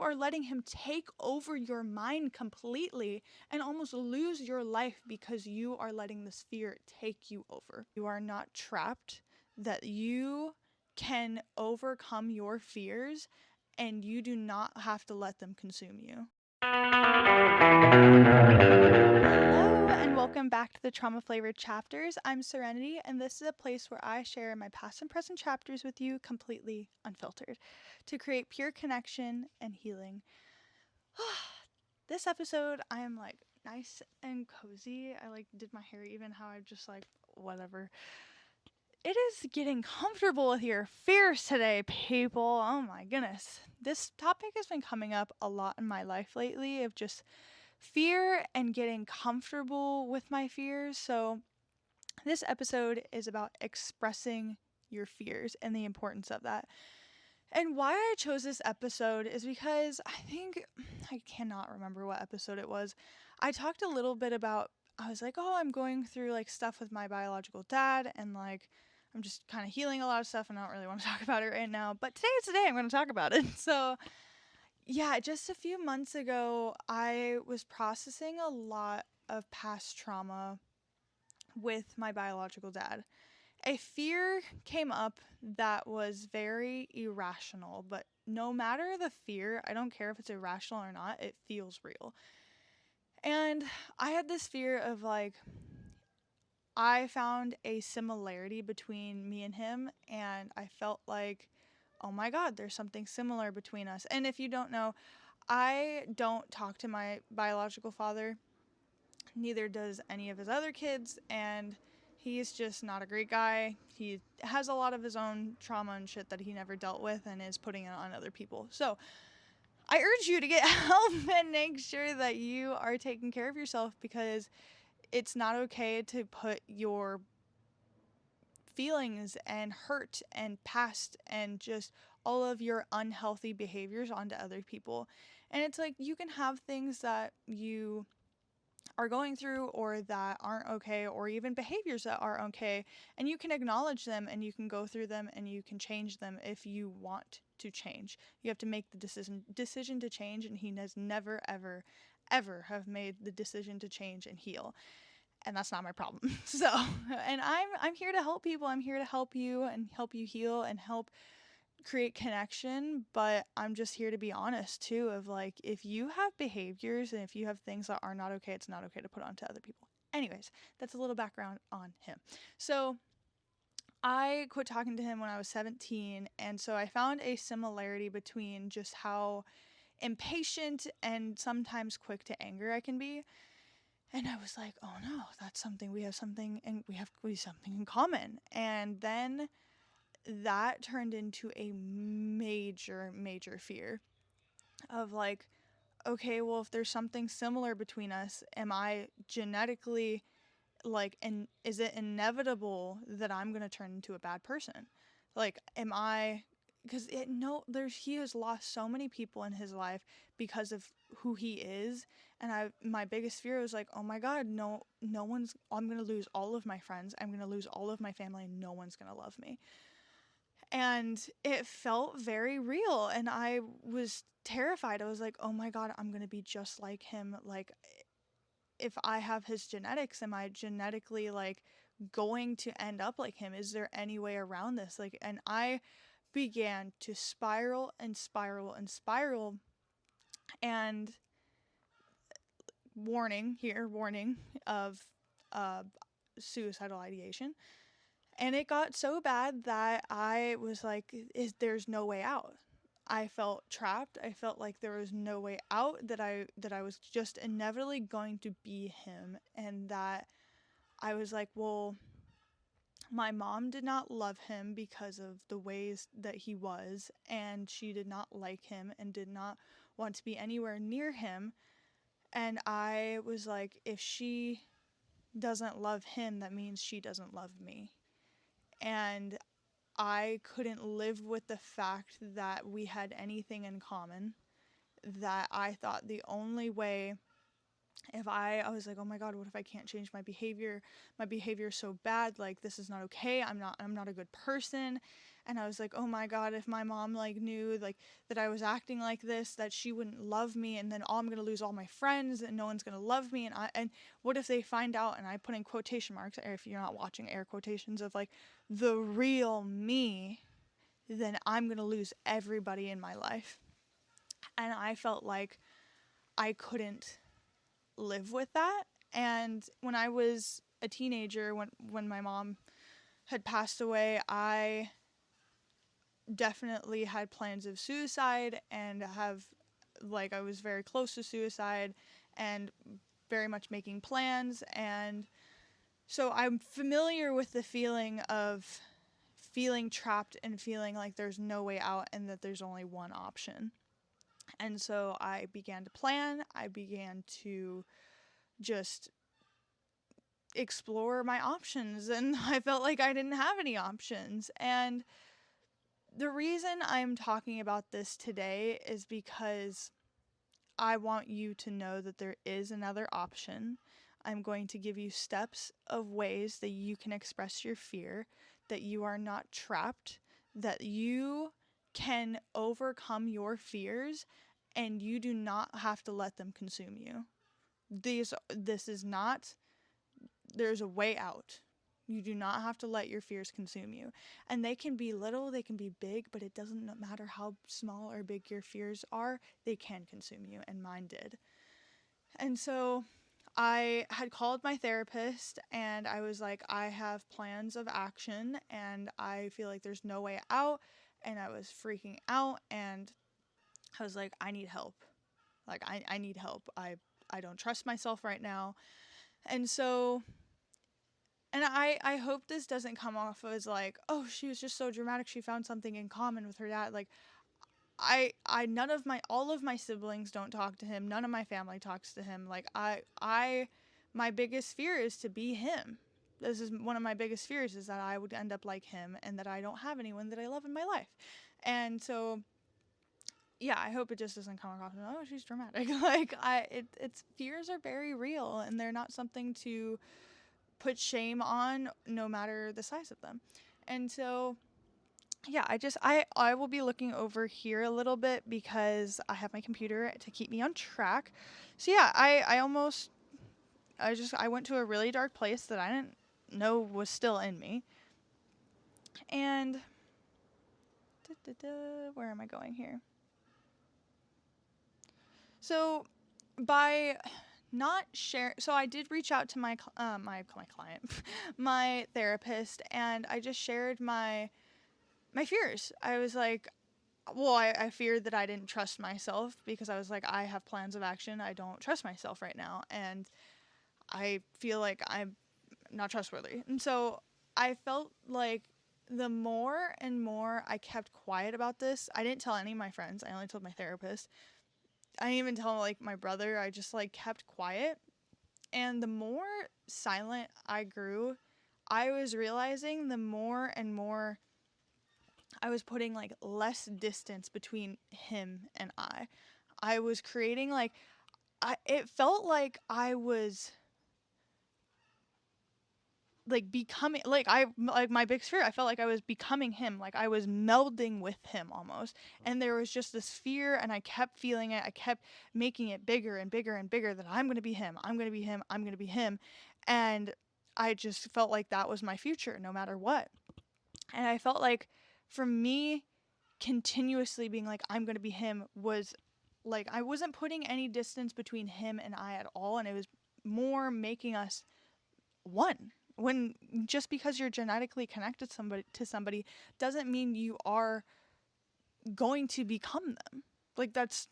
are letting him take over your mind completely and almost lose your life because you are letting this fear take you over. You are not trapped, that you can overcome your fears and you do not have to let them consume you. Hello, and welcome back to the Trauma Flavored Chapters. I'm Serenity, and this is a place where I share my past and present chapters with you completely unfiltered to create pure connection and healing. This episode, I am like nice and cozy. I like did my hair even how I just like whatever. It is getting comfortable with your fears today, people. Oh my goodness. This topic has been coming up a lot in my life lately of just fear and getting comfortable with my fears. So, this episode is about expressing your fears and the importance of that. And why I chose this episode is because I cannot remember what episode it was. I talked a little bit about, I was like, oh, I'm going through like stuff with my biological dad and like I'm just kind of healing a lot of stuff and I don't really want to talk about it right now. But today is the day I'm going to talk about it. So, yeah, just a few months ago, I was processing a lot of past trauma with my biological dad. A fear came up that was very irrational, but no matter the fear, I don't care if it's irrational or not, it feels real. And I had this fear of like, I found a similarity between me and him, and I felt like, oh my God, there's something similar between us. And if you don't know, I don't talk to my biological father, neither does any of his other kids, and he's just not a great guy. He has a lot of his own trauma and shit that he never dealt with and is putting it on other people. So I urge you to get help and make sure that you are taking care of yourself, because it's not okay to put your feelings and hurt and past and just all of your unhealthy behaviors onto other people. And it's like you can have things that you are going through or that aren't okay, or even behaviors that are okay, and you can acknowledge them and you can go through them and you can change them if you want to change. You have to make the decision to change, and he has never ever have made the decision to change and heal. And that's not my problem. So, and I'm here to help people. I'm here to help you and help you heal and help create connection, but I'm just here to be honest too of like, if you have behaviors and if you have things that are not okay, it's not okay to put onto other people. Anyways, that's a little background on him. So I quit talking to him when I was 17, and so I found a similarity between just how impatient and sometimes quick to anger I can be. And I was like, oh no, that's something, we have something, and we have something in common. And then that turned into a major fear of like, okay, well, if there's something similar between us, am I genetically like, and is it inevitable that I'm going to turn into a bad person? Like, am I, because he has lost so many people in his life because of who he is. And my biggest fear was like, oh my God, no one's, I'm going to lose all of my friends. I'm going to lose all of my family and no one's going to love me. And it felt very real, and I was terrified. I was like, oh my God, I'm going to be just like him. Like, if I have his genetics, am I genetically like going to end up like him? Is there any way around this? Like, and I began to spiral and spiral and spiral. And warning of uh, suicidal ideation. And it got so bad that I was like, there's no way out. I felt trapped. I felt like there was no way out, that I was just inevitably going to be him, and that I was like, well, my mom did not love him because of the ways that he was, and she did not like him and did not want to be anywhere near him. And I was like, if she doesn't love him, that means she doesn't love me. And I couldn't live with the fact that we had anything in common. That I thought the only way, if I was like, oh my God, what if I can't change my behavior? My behavior is so bad, like this is not okay. I'm not a good person. And I was like, oh my God, if my mom like knew like that I was acting like this, that she wouldn't love me, and then I'm gonna lose all my friends and no one's gonna love me. And what if they find out, and I put in quotation marks, or if you're not watching, air quotations, of like the real me, then I'm gonna lose everybody in my life. And I felt like I couldn't live with that. And when I was a teenager, when my mom had passed away, I definitely had plans of suicide, and have like I was very close to suicide and very much making plans. And so I'm familiar with the feeling of feeling trapped and feeling like there's no way out and that there's only one option. And so I began to plan. I began to just explore my options, and I felt like I didn't have any options. And the reason I'm talking about this today is because I want you to know that there is another option. I'm going to give you steps of ways that you can express your fear, that you are not trapped, that you can overcome your fears, and you do not have to let them consume you. This is not, there's a way out. You do not have to let your fears consume you. And they can be little, they can be big, but it doesn't matter how small or big your fears are, they can consume you, and mine did. And so I had called my therapist, and I was like, I have plans of action and I feel like there's no way out. And I was freaking out, and I was like, I need help. Like, I need help. I don't trust myself right now. And so, and I hope this doesn't come off as like, oh, she was just so dramatic, she found something in common with her dad. Like, none of my, all of my siblings don't talk to him. None of my family talks to him. Like, my biggest fear is to be him. This is one of my biggest fears, is that I would end up like him and that I don't have anyone that I love in my life. And so, yeah, I hope it just doesn't come across as, oh, she's dramatic. Like, it's fears are very real, and they're not something to put shame on, no matter the size of them. And so, yeah, I will be looking over here a little bit because I have my computer to keep me on track. So yeah, I went to a really dark place that I didn't know was still in me. And where am I going here? So by not share, so I did reach out to my client, my therapist, and I just shared my fears. I was like, well, I feared that I didn't trust myself, because I was like, I have plans of action. I don't trust myself right now. And I feel like I'm not trustworthy. And so I felt like the more and more I kept quiet about this, I didn't tell any of my friends. I only told my therapist. I didn't even tell like my brother. I just like kept quiet. And the more silent I grew, I was realizing the more and more I was putting like less distance between him and I. I was creating like, it felt like I was like becoming, like my big fear, I felt like I was becoming him, like I was melding with him almost. And there was just this fear, and I kept feeling it. I kept making it bigger and bigger and bigger, that I'm going to be him. I'm going to be him. I'm going to be him. And I just felt like that was my future no matter what. And I felt like for me, continuously being like, I'm going to be him, was like, I wasn't putting any distance between him and I at all. And it was more making us one. When just because you're genetically connected to somebody doesn't mean you are going to become them. Like, that's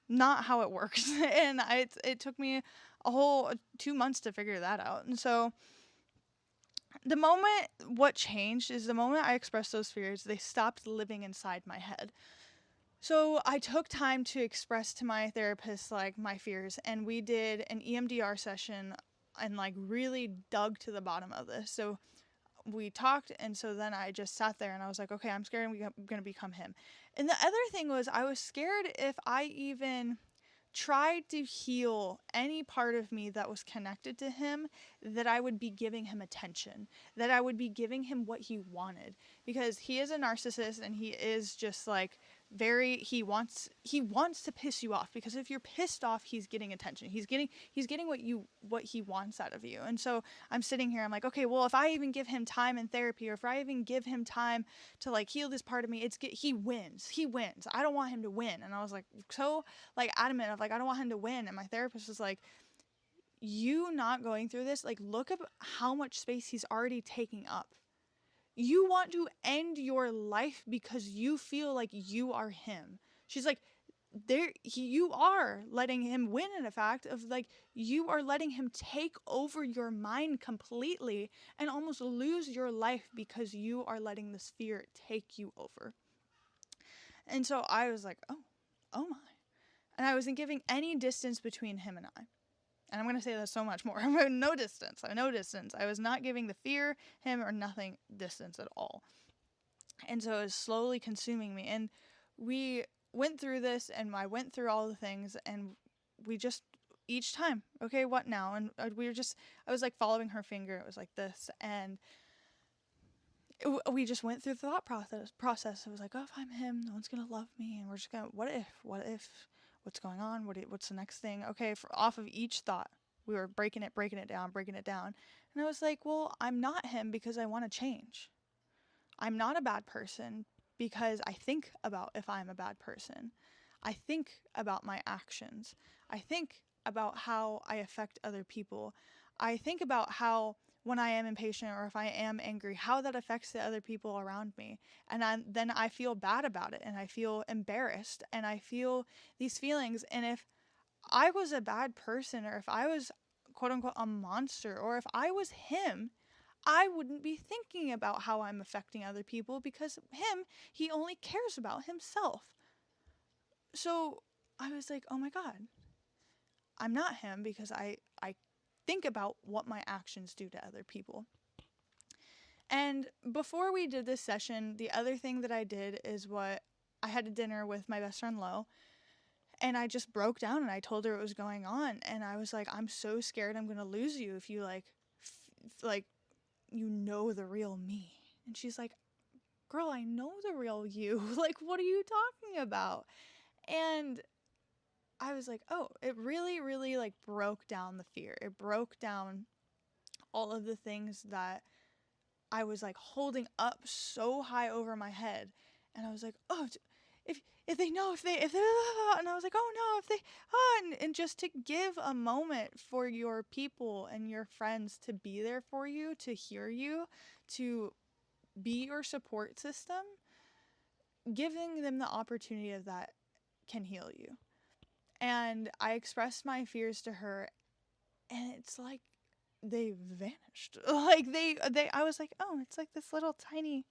not how it works. And it took me a whole 2 months to figure that out. And so what changed is the moment I expressed those fears, they stopped living inside my head. So I took time to express to my therapist like my fears, and we did an EMDR session and like really dug to the bottom of this. So we talked, and so then I just sat there and I was like, okay, I'm scared I'm going to become him. And the other thing was, I was scared if I even tried to heal any part of me that was connected to him, that I would be giving him attention, that I would be giving him what he wanted, because he is a narcissist and he is just like he wants to piss you off, because if you're pissed off, he's getting attention. He's getting what he wants out of you. And so I'm sitting here, I'm like, okay, well, if I even give him time in therapy, or if I even give him time to like heal this part of me, he wins. I don't want him to win. And I was like so like adamant of like I don't want him to win. And my therapist was like, you not going through this, like look up how much space he's already taking up. You want to end your life because you feel like you are him. She's like, you are letting him win in a fact of like, you are letting him take over your mind completely and almost lose your life because you are letting this fear take you over. And so I was like, oh my. And I wasn't giving any distance between him and I. And I'm going to say that so much more. No distance. I was not giving the fear, him, or nothing distance at all. And so it was slowly consuming me. And we went through this, and I went through all the things, and we just, each time, okay, what now? And I was like following her finger. It was like this. And we just went through the thought process. It was like, oh, if I'm him, no one's going to love me. And we're just going to, what if, what's going on? What's the next thing? Okay, off of each thought, we were breaking it down. And I was like, well, I'm not him because I want to change. I'm not a bad person because I think about if I'm a bad person. I think about my actions. I think about how I affect other people. I think about how when I am impatient or if I am angry, how that affects the other people around me. And then I feel bad about it, and I feel embarrassed, and I feel these feelings. And if I was a bad person, or if I was quote unquote a monster, or if I was him, I wouldn't be thinking about how I'm affecting other people, because he only cares about himself. So I was like, oh my God, I'm not him because I think about what my actions do to other people. And before we did this session, the other thing that I did is I had a dinner with my best friend Lo, and I just broke down and I told her what was going on. And I was like, I'm so scared I'm going to lose you if you you know the real me. And she's like, girl, I know the real you. Like, what are you talking about? And I was like, oh, it really, really like broke down the fear. It broke down all of the things that I was like holding up so high over my head. And I was like, oh, if they know, if they, and I was like, oh no, if they, and just to give a moment for your people and your friends to be there for you, to hear you, to be your support system, giving them the opportunity of that can heal you. And I expressed my fears to her, and it's like they vanished. Like I was like, oh, it's like this little tiny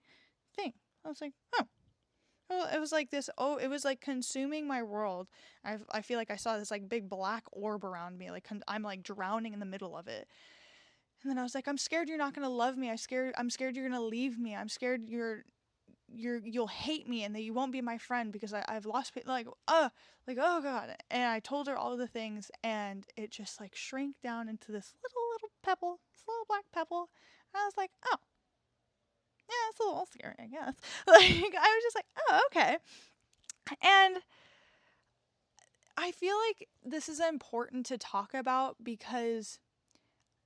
thing. I was like, oh. Well, it was like this, it was like consuming my world. I feel like I saw this like big black orb around me. Like I'm like drowning in the middle of it. And then I was like, I'm scared you're not going to love me. I'm scared you're going to leave me. I'm scared you'll hate me and that you won't be my friend because I've lost oh God. And I told her all of the things, and it just like shrank down into this little pebble, this little black pebble. And I was like, oh, yeah, it's a little scary, I guess. Like, I was just like, oh, okay. And I feel like this is important to talk about because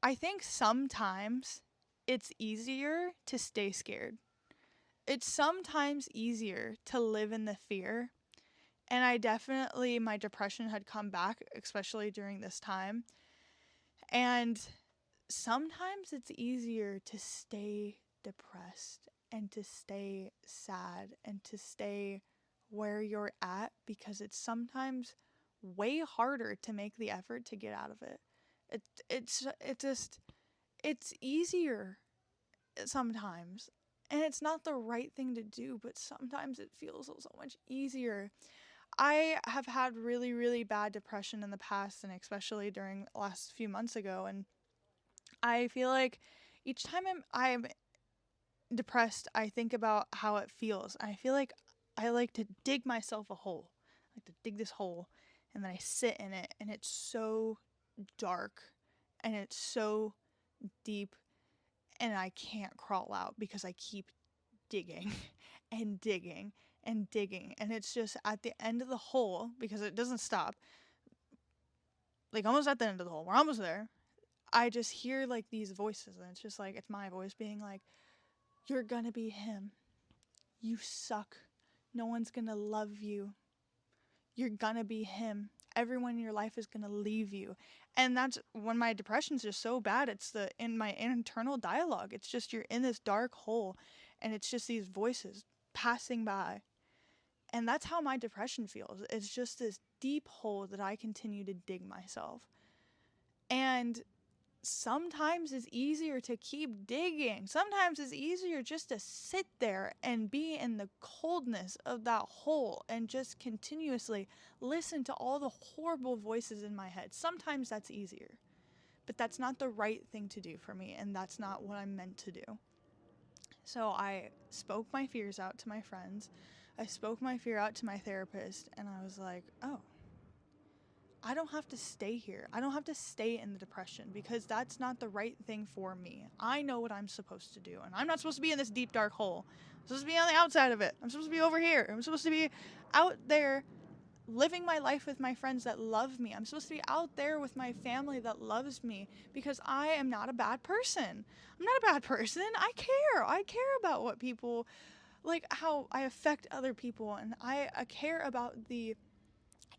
I think sometimes it's easier to stay scared. It's sometimes easier to live in the fear. And my depression had come back, especially during this time. And sometimes it's easier to stay depressed and to stay sad and to stay where you're at, because it's sometimes way harder to make the effort to get out of it. It's easier sometimes, and it's not the right thing to do, but sometimes it feels so much easier. I have had really, really bad depression in the past, and especially during the last few months ago, and I feel like each time I'm depressed, I think about how it feels. I feel like I like to dig myself a hole. I like to dig this hole And then I sit in it, and it's so dark and it's so deep, and I can't crawl out because I keep digging and digging and digging. And it's just at the end of the hole, because it doesn't stop, like almost at the end of the hole, we're almost there. I just hear like these voices, and it's just like, it's my voice being like, you're gonna be him. You suck. No one's gonna love you. You're gonna be him. Everyone in your life is gonna leave you. And that's when my depression's just so bad. It's in my internal dialogue. It's just you're in this dark hole, and it's just these voices passing by. And that's how my depression feels. It's just this deep hole that I continue to dig myself. And sometimes it's easier to keep digging. Sometimes it's easier just to sit there and be in the coldness of that hole and just continuously listen to all the horrible voices in my head. Sometimes that's easier, but that's not the right thing to do for me, and that's not what I'm meant to do. So I spoke my fears out to my friends. I spoke my fear out to my therapist, and I was like, oh, I don't have to stay here. I don't have to stay in the depression because that's not the right thing for me. I know what I'm supposed to do, and I'm not supposed to be in this deep, dark hole. I'm supposed to be on the outside of it. I'm supposed to be over here. I'm supposed to be out there living my life with my friends that love me. I'm supposed to be out there with my family that loves me because I am not a bad person. I'm not a bad person. I care. I care about what people, like how I affect other people, and I care about the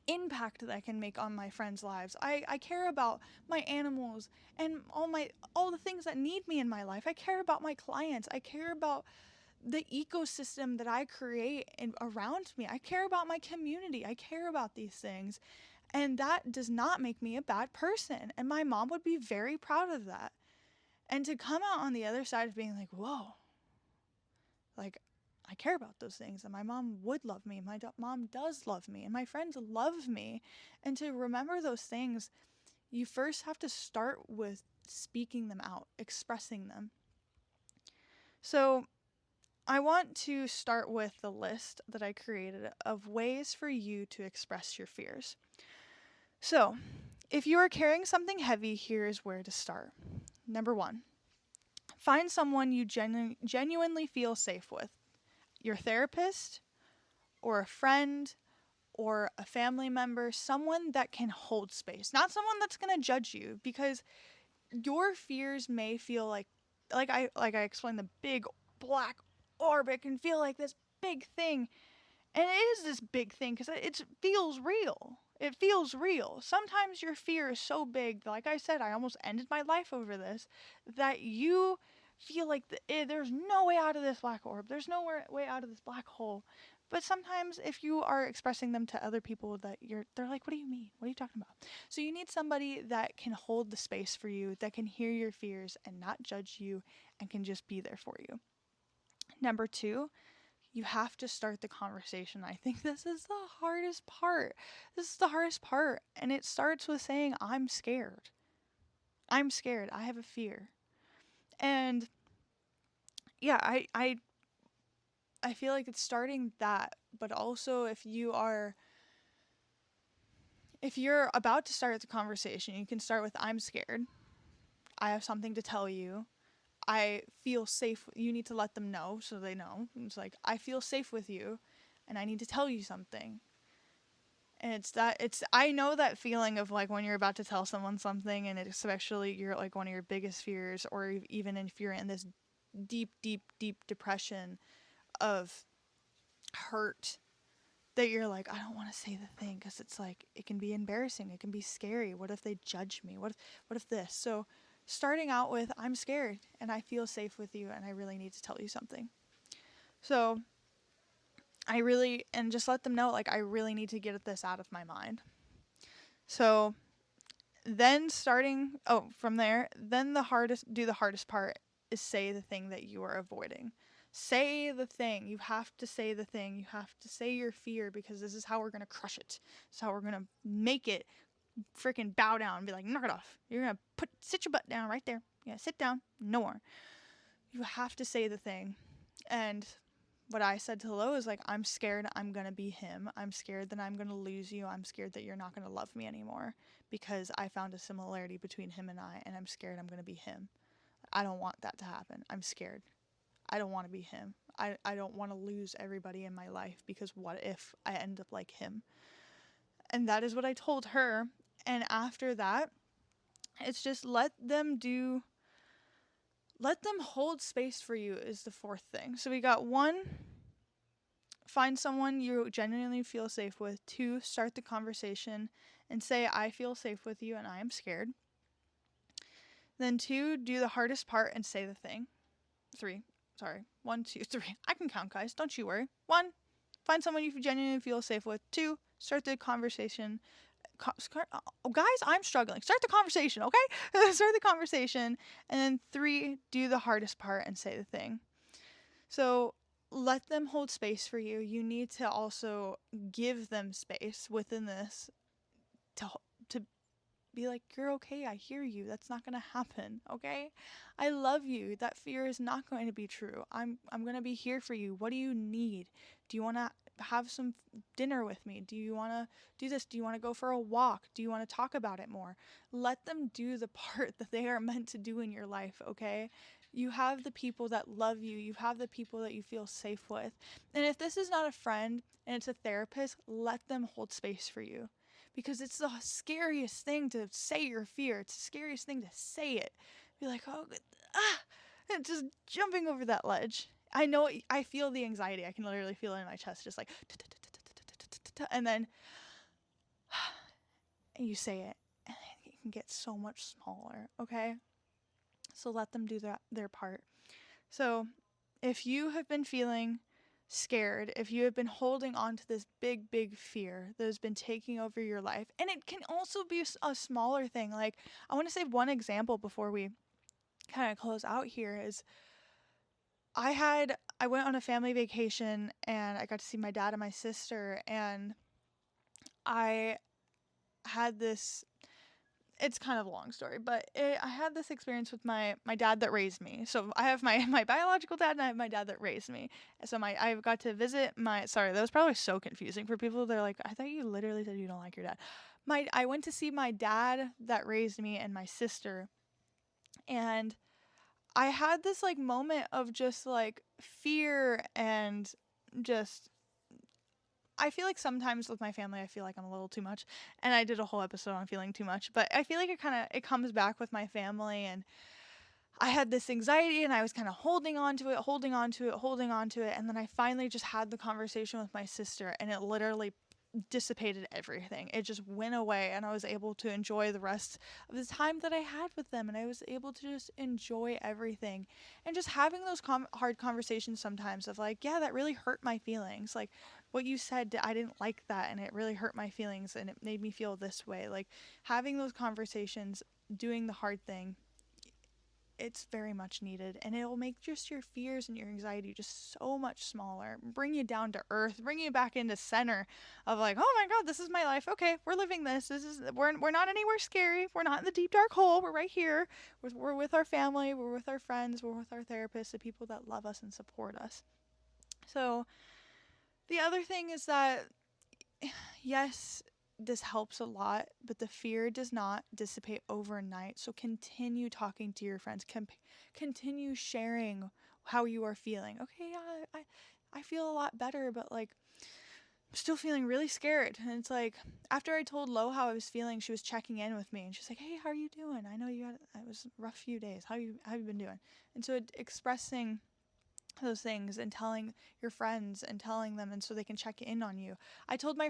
impact that I can make on my friends' lives. I care about my animals and all the things that need me in my life. I care about my clients. I care about the ecosystem that I create around me. I care about my community. I care about these things. And that does not make me a bad person. And my mom would be very proud of that. And to come out on the other side of being like, whoa, like, I care about those things, and my mom would love me. My mom does love me, and my friends love me. And to remember those things, you first have to start with speaking them out, expressing them. So I want to start with the list that I created of ways for you to express your fears. So if you are carrying something heavy, here's where to start. Number 1, find someone you genuinely feel safe with. Your therapist, or a friend, or a family member, someone that can hold space, not someone that's going to judge you, because your fears may feel like I explained, the big black orb. It can feel like this big thing, and it is this big thing because it feels real. It feels real. Sometimes your fear is so big, like I said, I almost ended my life over this, that you feel like there's no way out of this black orb. There's no way out of this black hole. But sometimes if you are expressing them to other people, they're like, what do you mean? What are you talking about? So you need somebody that can hold the space for you, that can hear your fears and not judge you, and can just be there for you. Number 2, you have to start the conversation. I think this is the hardest part. This is the hardest part. And it starts with saying, I'm scared. I'm scared. I have a fear. And yeah, I feel like it's starting that, but also if you're about to start the conversation, you can start with, I'm scared. I have something to tell you. I feel safe. You need to let them know so they know. It's like, I feel safe with you and I need to tell you something. And I know that feeling of like when you're about to tell someone something, and especially you're like one of your biggest fears, or even if you're in this deep, deep, deep depression of hurt, that you're like, I don't want to say the thing because it's like, it can be embarrassing. It can be scary. What if they judge me? What if this? So starting out with, I'm scared and I feel safe with you and I really need to tell you something. So and just let them know, like, I really need to get this out of my mind. So then from there, then the hardest part is say the thing that you are avoiding. Say the thing. You have to say the thing. You have to say your fear, because this is how we're going to crush it. This is how we're going to make it freaking bow down and be like, knock it off. You're going to sit your butt down right there. Yeah, sit down. No more. You have to say the thing. And what I said to Lo is like, I'm scared I'm going to be him. I'm scared that I'm going to lose you. I'm scared that you're not going to love me anymore because I found a similarity between him and I, and I'm scared I'm going to be him. I don't want that to happen. I'm scared. I don't want to be him. I don't want to lose everybody in my life because what if I end up like him? And that is what I told her. And after that, it's just let them hold space for you is the fourth thing. So we got 1, find someone you genuinely feel safe with. 2, start the conversation and say, I feel safe with you and I am scared. Then 2, do the hardest part and say the thing. 3, sorry, 1, 2, 3. I can count, guys. Don't you worry. 1, find someone you genuinely feel safe with. 2, start the conversation. Guys, I'm struggling. Start the conversation, okay? Start the conversation. And then 3, do the hardest part and say the thing. So let them hold space for you. You need to also give them space within this to be like, you're okay, I hear you. That's not going to happen, okay? I love you. That fear is not going to be true. I'm going to be here for you. What do you need? Do you want to have some dinner with me? Do you want to do this? Do you want to go for a walk? Do you want to talk about it more? Let them do the part that they are meant to do in your life, okay? You have the people that love you. You have the people that you feel safe with. And if this is not a friend and it's a therapist, let them hold space for you. Because it's the scariest thing to say your fear. It's the scariest thing to say it. Be like, oh, and just jumping over that ledge. I know, I feel the anxiety. I can literally feel it in my chest, just like, and then you say it, and it can get so much smaller, okay? So let them do their part. So if you have been feeling scared, if you have been holding on to this big, big fear that has been taking over your life, and it can also be a smaller thing. Like, I want to say one example before we kind of close out here is I went on a family vacation and I got to see my dad and my sister, and I had this, it's kind of a long story, but I had this experience with my dad that raised me. So I have my biological dad and I have my dad that raised me. So I got to visit sorry, that was probably so confusing for people. They're like, I thought you literally said you don't like your dad. I went to see my dad that raised me and my sister, and I had this like moment of just like fear and just, I feel like sometimes with my family, I feel like I'm a little too much, and I did a whole episode on feeling too much, but I feel like it comes back with my family, and I had this anxiety and I was kind of holding on to it, and then I finally just had the conversation with my sister, and it literally dissipated everything. It just went away, and I was able to enjoy the rest of the time that I had with them, and I was able to just enjoy everything. And just having those hard conversations sometimes of like, yeah, that really hurt my feelings. Like, what you said, I didn't like that, and it really hurt my feelings, and it made me feel this way. Like, having those conversations, doing the hard thing, it's very much needed, and it'll make just your fears and your anxiety just so much smaller, bring you down to earth, bring you back into center of like, oh my god, this is my life. Okay, we're living this. We're not anywhere scary. We're not in the deep dark hole. We're right here. We're with our family. We're with our friends. We're with our therapists, the people that love us and support us. So the other thing is that, yes, this helps a lot, but the fear does not dissipate overnight. So continue talking to your friends. Continue sharing how you are feeling. Okay, yeah, I feel a lot better, but like, I'm still feeling really scared. And it's like, after I told Lo how I was feeling, she was checking in with me, and she's like, hey, how are you doing? I know it was a rough few days. How you been doing? And so expressing those things and telling your friends and telling them, and so they can check in on you. I told my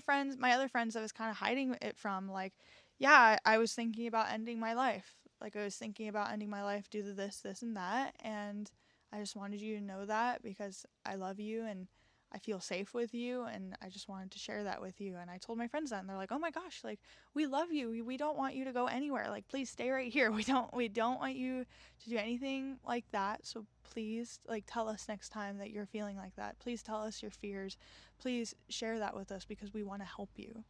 other friends I was kind of hiding it from, like, yeah, I was thinking about ending my life. Like, I was thinking about ending my life due to this and that, and I just wanted you to know that because I love you and I feel safe with you, and I just wanted to share that with you. And I told my friends that, and they're like, oh my gosh, like, we love you. We don't want you to go anywhere. Like, please stay right here. We don't want you to do anything like that. So please, like, tell us next time that you're feeling like that. Please tell us your fears. Please share that with us because we want to help you.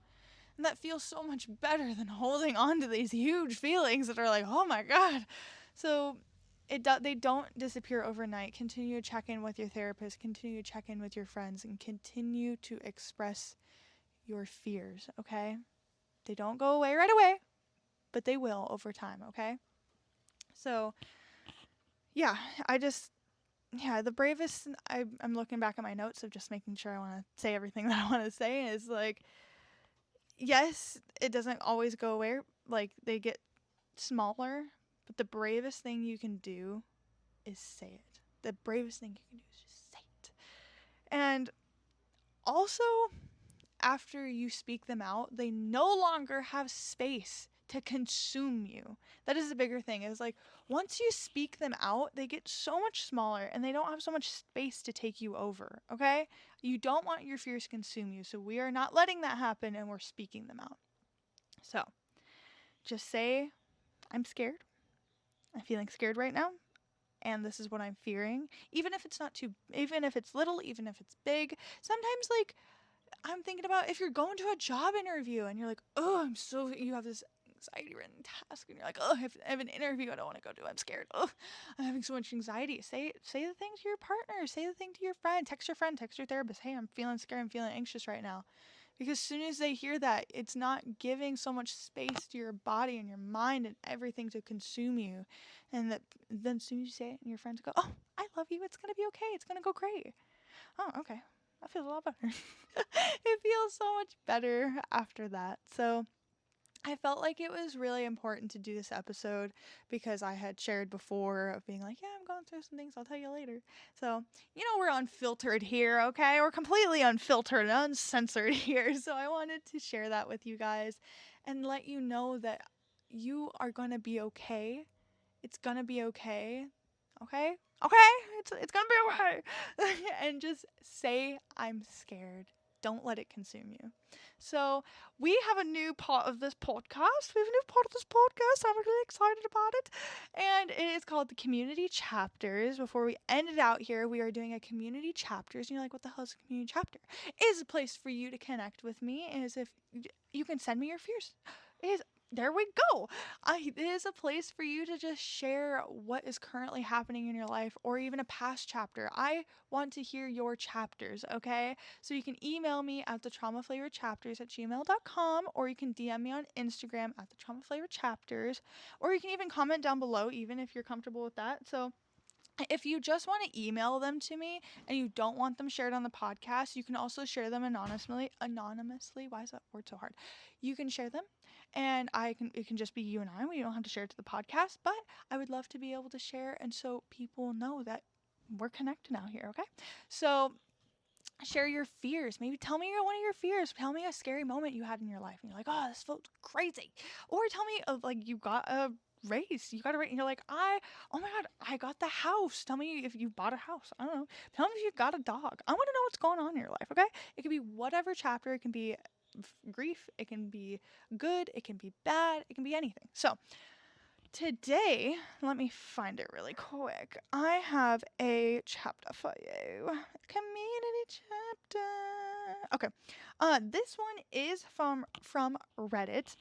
And that feels so much better than holding on to these huge feelings that are like, oh my God. So they don't disappear overnight. Continue to check in with your therapist, continue to check in with your friends, and continue to express your fears, okay? They don't go away right away, but they will over time, okay? So, yeah, I just, yeah, the bravest, I'm looking back at my notes of just making sure I want to say everything that I want to say is like, yes, it doesn't always go away. Like, they get smaller, but the bravest thing you can do is say it. The bravest thing you can do is just say it. And also, after you speak them out, they no longer have space to consume you. That is the bigger thing. Is like once you speak them out, they get so much smaller and they don't have so much space to take you over, okay? You don't want your fears to consume you. So we are not letting that happen and we're speaking them out. So, just say I'm scared. I'm feeling scared right now. And this is what I'm fearing. Even if it's not too, even if it's little, even if it's big. Sometimes, like, I'm thinking about if you're going to a job interview and you're like, oh, you have this anxiety ridden task and you're like, oh, I have an interview I don't want to go to. I'm scared. Oh, I'm having so much anxiety. Say the thing to your partner. Say the thing to your friend. Text your therapist. Hey, I'm feeling scared. I'm feeling anxious right now. Because as soon as they hear that, it's not giving so much space to your body and your mind and everything to consume you. And that then as soon as you say it and your friends go, oh, I love you. It's going to be okay. It's going to go great. Oh, okay. That feels a lot better. It feels so much better after that. So I felt like it was really important to do this episode because I had shared before of being like, yeah, I'm going through some things. I'll tell you later. So, we're unfiltered here, okay? We're completely unfiltered and uncensored here. So I wanted to share that with you guys and let you know that you are going to be okay. It's going to be okay. Okay? Okay? It's going to be okay. And just say, I'm scared. Don't let it consume you. So, we have a new part of this podcast. We have a new part of this podcast. I'm really excited about it. And it is called the Community Chapters. Before we end it out here, we are doing a Community Chapters. And you're like, what the hell is a Community Chapter? It is a place for you to connect with me. Is if you can send me your fears. There we go. It is a place for you to just share what is currently happening in your life or even a past chapter. I want to hear your chapters, okay? So you can email me at the traumaflavoredchapters@gmail.com or you can DM me on Instagram at the traumaflavoredchapters or you can even comment down below even if you're comfortable with that. So if you just want to email them to me and you don't want them shared on the podcast, you can also share them anonymously. Why is that word so hard? You can share them and it can just be you and I. We don't have to share it to the podcast, but I would love to be able to share and so people know that we're connected now here, okay? So share your fears. Maybe tell me one of your fears. Tell me a scary moment you had in your life and you're like, oh, this felt crazy. Or tell me like you got a race. You got a race and you're like, oh my God, I got the house. Tell me if you bought a house. I don't know. Tell me if you got a dog. I want to know what's going on in your life, okay? It can be whatever chapter. It can be grief. It can be good. It can be bad. It can be anything. So today, let me find it really quick. I have a chapter for you. Community chapter. Okay. This one is from Reddit.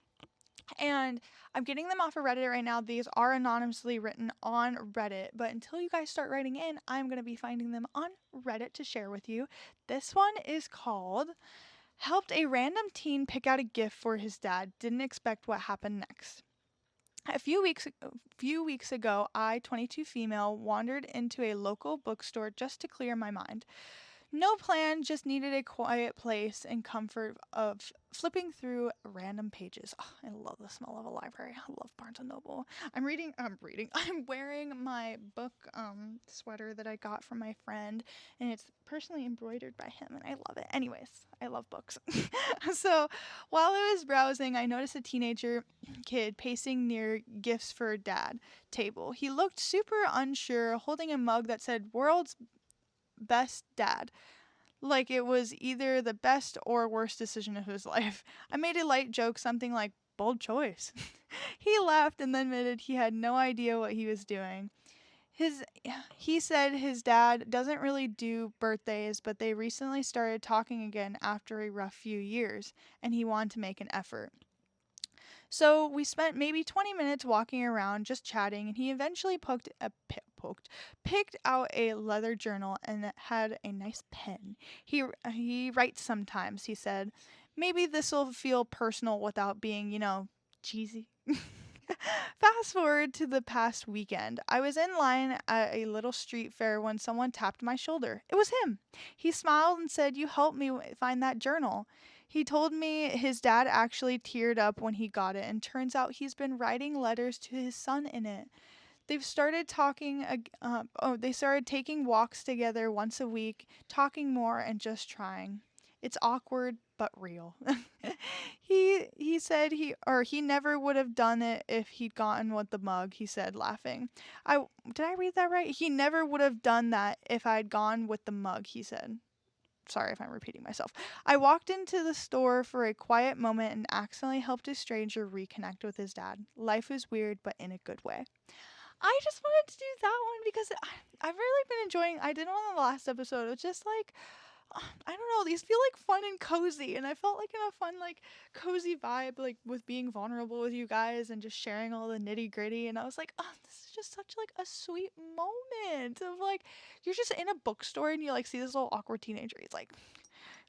And I'm getting them off of Reddit right now. These are anonymously written on Reddit, but until you guys start writing in, I'm going to be finding them on Reddit to share with you. This one is called Helped a Random Teen Pick Out a Gift for His Dad. Didn't expect what happened next. A few weeks ago, I, 22 female, wandered into a local bookstore just to clear my mind. No plan, just needed a quiet place and comfort of flipping through random pages. Oh, I love the smell of a library. I love Barnes & Noble. I'm wearing my book sweater that I got from my friend, and it's personally embroidered by him, and I love it. Anyways, I love books. So while I was browsing, I noticed a teenager kid pacing near gifts for dad table. He looked super unsure, holding a mug that said world's best dad, like it was either the best or worst decision of his life. I made a light joke, something like, bold choice. He laughed and then admitted he had no idea what he was doing. He said his dad doesn't really do birthdays, but they recently started talking again after a rough few years, and he wanted to make an effort. So we spent maybe 20 minutes walking around just chatting, and he eventually picked out a leather journal and it had a nice pen. He writes sometimes, he said. Maybe this will feel personal without being, cheesy. Fast forward to the past weekend. I was in line at a little street fair when someone tapped my shoulder. It was him. He smiled and said, "You helped me find that journal." He told me his dad actually teared up when he got it, and turns out he's been writing letters to his son in it. They started taking walks together once a week, talking more and just trying. It's awkward but real. He said he never would have done it if he'd gotten with the mug, he said laughing. I Did I read that right? He never would have done that if I'd gone with the mug, he said. Sorry if I'm repeating myself. I walked into the store for a quiet moment and accidentally helped a stranger reconnect with his dad. Life is weird, but in a good way. I just wanted to do that one because I've really been enjoying. I did one in the last episode. It was just like I don't know. These feel like fun and cozy, and I felt like in a fun, like cozy vibe, like with being vulnerable with you guys and just sharing all the nitty gritty. And I was like, oh, this is just such like a sweet moment of like you're just in a bookstore and you like see this little awkward teenager. He's like,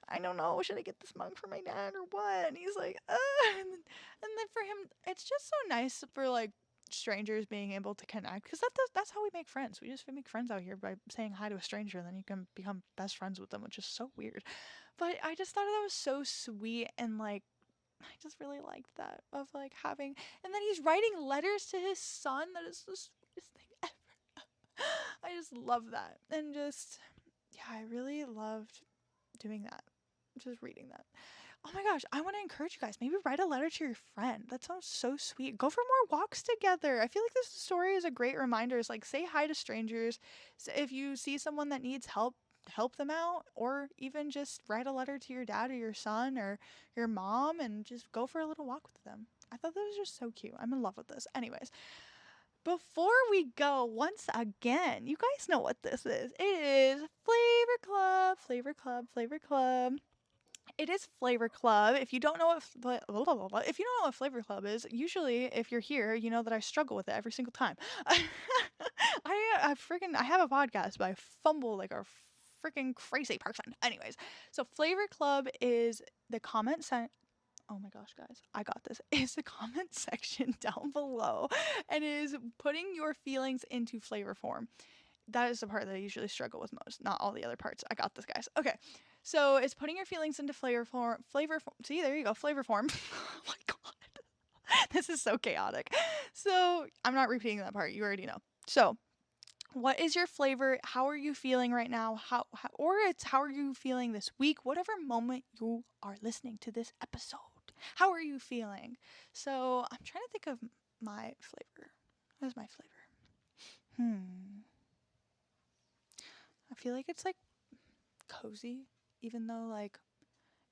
I don't know, should I get this mug for my dad or what? And he's like, and then for him, it's just so nice for like strangers being able to connect because that's how we make friends. We just make friends out here by saying hi to a stranger, and then you can become best friends with them, which is so weird. But I just thought that was so sweet, and like I just really liked that of like having, and then he's writing letters to his son. That is the sweetest thing ever. I just love that, and just yeah, I really loved doing that, just reading that. Oh my gosh, I want to encourage you guys. Maybe write a letter to your friend. That sounds so sweet. Go for more walks together. I feel like this story is a great reminder. It's like say hi to strangers. So if you see someone that needs help, help them out, or even just write a letter to your dad or your son or your mom and just go for a little walk with them. I thought that was just so cute. I'm in love with this. Anyways, before we go, once again, you guys know what this is. It is Flavor Club, Flavor Club, Flavor Club. It is Flavor Club. If you don't know if you don't know what Flavor Club is, usually if you're here, you know that I struggle with it every single time. I have a podcast, but I fumble like a freaking crazy person. Anyways, so Flavor Club is the comment sent. Oh my gosh, guys, I got this. Is the comment section down below, and is putting your feelings into flavor form. That is the part that I usually struggle with most, not all the other parts. I got this, guys. Okay. So it's putting your feelings into flavor form. See, there you go, flavor form. Oh my god. This is so chaotic. So I'm not repeating that part. You already know. So what is your flavor? How are you feeling right now? Or it's how are you feeling this week? Whatever moment you are listening to this episode. How are you feeling? So I'm trying to think of my flavor. What is my flavor? I feel like it's like cozy, even though like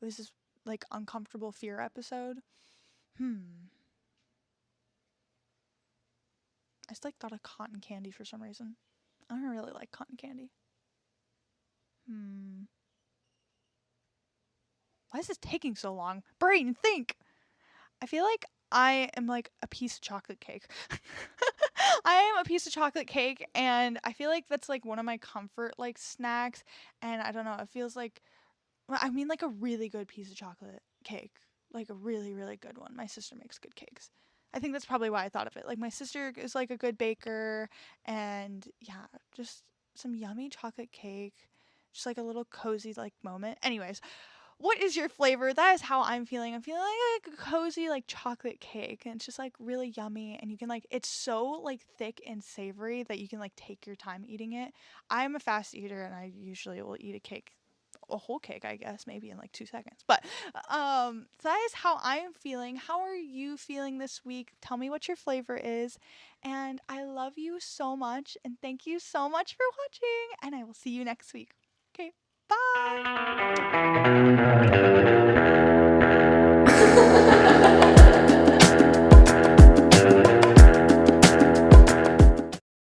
it was this like uncomfortable fear episode. I just like thought of cotton candy for some reason. I don't really like cotton candy. Why is this taking so long? Brain, think. I feel like I am like a piece of chocolate cake. I am a piece of chocolate cake, and I feel like that's like one of my comfort like snacks. And I don't know, it feels like I mean like a really good piece of chocolate cake, like a really really good one. My sister makes good cakes. I think that's probably why I thought of it. Like my sister is like a good baker, and yeah, just some yummy chocolate cake, just like a little cozy like moment. Anyways, what is your flavor? That is how I'm feeling. I'm feeling like a cozy like chocolate cake, and it's just like really yummy, and you can like it's so like thick and savory that you can like take your time eating it. I'm a fast eater, and I usually will eat a whole cake, I guess, maybe in like 2 seconds. But so that is how I'm feeling. How are you feeling this week? Tell me what your flavor is. And I love you so much, and thank you so much for watching, and I will see you next week. Okay, bye.